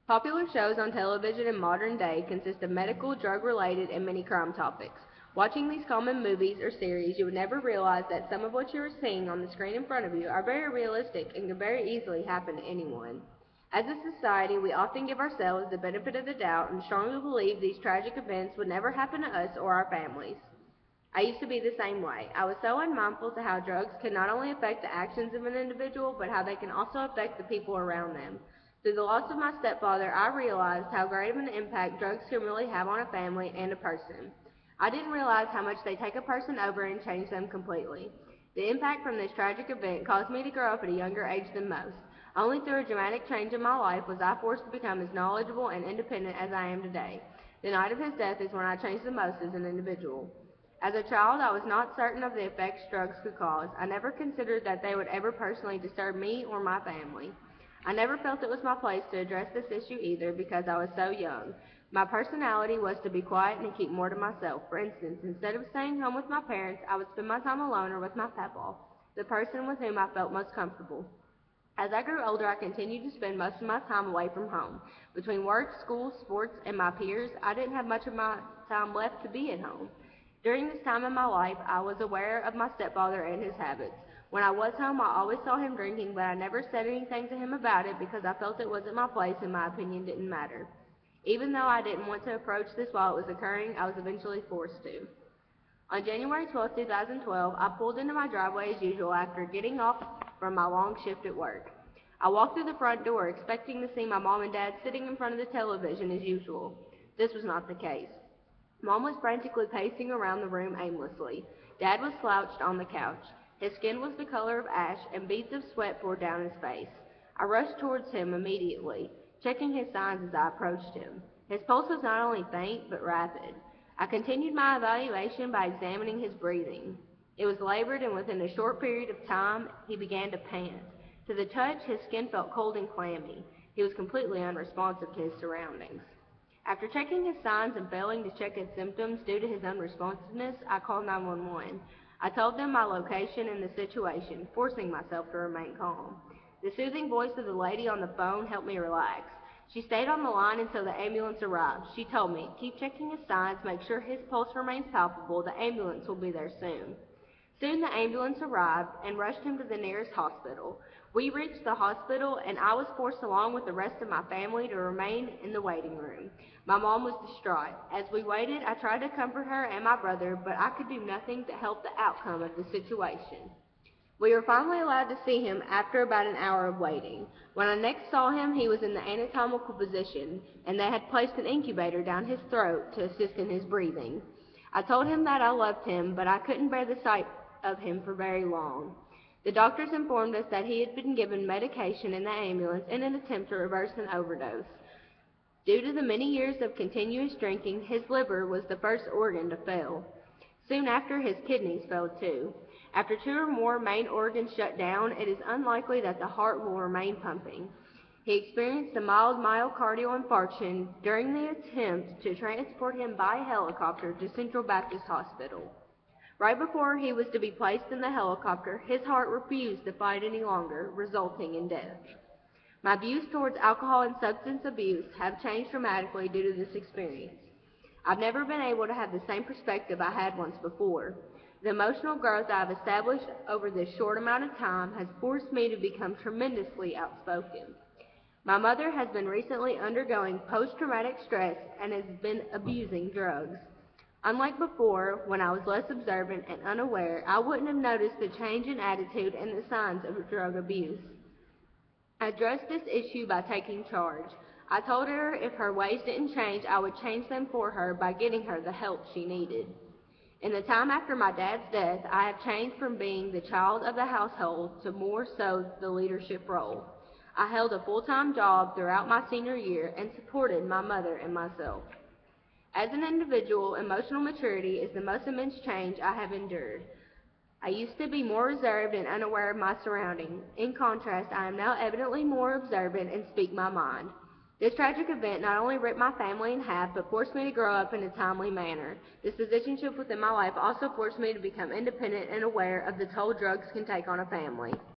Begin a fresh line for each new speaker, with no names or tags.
Popular shows on television in modern day consist of medical, drug-related, and many crime topics. Watching these common movies or series, you would never realize that some of what you are seeing on the screen in front of you are very realistic and can very easily happen to anyone. As a society, we often give ourselves the benefit of the doubt and strongly believe these tragic events would never happen to us or our families. I used to be the same way. I was so unmindful to how drugs can not only affect the actions of an individual, but how they can also affect the people around them. Through the loss of my stepfather, I realized how great of an impact drugs can really have on a family and a person. I didn't realize how much they take a person over and change them completely. The impact from this tragic event caused me to grow up at a younger age than most. Only through a dramatic change in my life was I forced to become as knowledgeable and independent as I am today. The night of his death is when I changed the most as an individual. As a child, I was not certain of the effects drugs could cause. I never considered that they would ever personally disturb me or my family. I never felt it was my place to address this issue either because I was so young. My personality was to be quiet and keep more to myself. For instance, instead of staying home with my parents, I would spend my time alone or with my papa, the person with whom I felt most comfortable. As I grew older, I continued to spend most of my time away from home. Between work, school, sports, and my peers, I didn't have much of my time left to be at home. During this time in my life, I was aware of my stepfather and his habits. When I was home, I always saw him drinking, but I never said anything to him about it because I felt it wasn't my place and my opinion didn't matter. Even though I didn't want to approach this while it was occurring, I was eventually forced to. On January 12, 2012, I pulled into my driveway as usual after getting off from my long shift at work. I walked through the front door expecting to see my mom and dad sitting in front of the television as usual. This was not the case. Mom was frantically pacing around the room aimlessly. Dad was slouched on the couch. His skin was the color of ash, and beads of sweat poured down his face. I rushed towards him immediately, checking his signs as I approached him. His pulse was not only faint, but rapid. I continued my evaluation by examining his breathing. It was labored, and within a short period of time, he began to pant. To the touch, his skin felt cold and clammy. He was completely unresponsive to his surroundings. After checking his signs and failing to check his symptoms due to his unresponsiveness, I called 911. I told them my location and the situation, forcing myself to remain calm. The soothing voice of the lady on the phone helped me relax. She stayed on the line until the ambulance arrived. She told me, "Keep checking his signs, make sure his pulse remains palpable. The ambulance will be there soon." Soon the ambulance arrived and rushed him to the nearest hospital. We reached the hospital, and I was forced along with the rest of my family to remain in the waiting room. My mom was distraught. As we waited, I tried to comfort her and my brother, but I could do nothing to help the outcome of the situation. We were finally allowed to see him after about an hour of waiting. When I next saw him, he was in the anatomical position, and they had placed an incubator down his throat to assist in his breathing. I told him that I loved him, but I couldn't bear the sight of him for very long. The doctors informed us that he had been given medication in the ambulance in an attempt to reverse an overdose. Due to the many years of continuous drinking, his liver was the first organ to fail. Soon after, his kidneys failed too. After two or more main organs shut down, it is unlikely that the heart will remain pumping. He experienced a mild myocardial infarction during the attempt to transport him by helicopter to Central Baptist Hospital. Right before he was to be placed in the helicopter, his heart refused to fight any longer, resulting in death. My views towards alcohol and substance abuse have changed dramatically due to this experience. I've never been able to have the same perspective I had once before. The emotional growth I have established over this short amount of time has forced me to become tremendously outspoken. My mother has been recently undergoing post-traumatic stress and has been abusing drugs. Unlike before, when I was less observant and unaware, I wouldn't have noticed the change in attitude and the signs of drug abuse. I addressed this issue by taking charge. I told her if her ways didn't change, I would change them for her by getting her the help she needed. In the time after my dad's death, I have changed from being the child of the household to more so the leadership role. I held a full-time job throughout my senior year and supported my mother and myself. As an individual, emotional maturity is the most immense change I have endured. I used to be more reserved and unaware of my surroundings. In contrast, I am now evidently more observant and speak my mind. This tragic event not only ripped my family in half, but forced me to grow up in a timely manner. This positionship within my life also forced me to become independent and aware of the toll drugs can take on a family.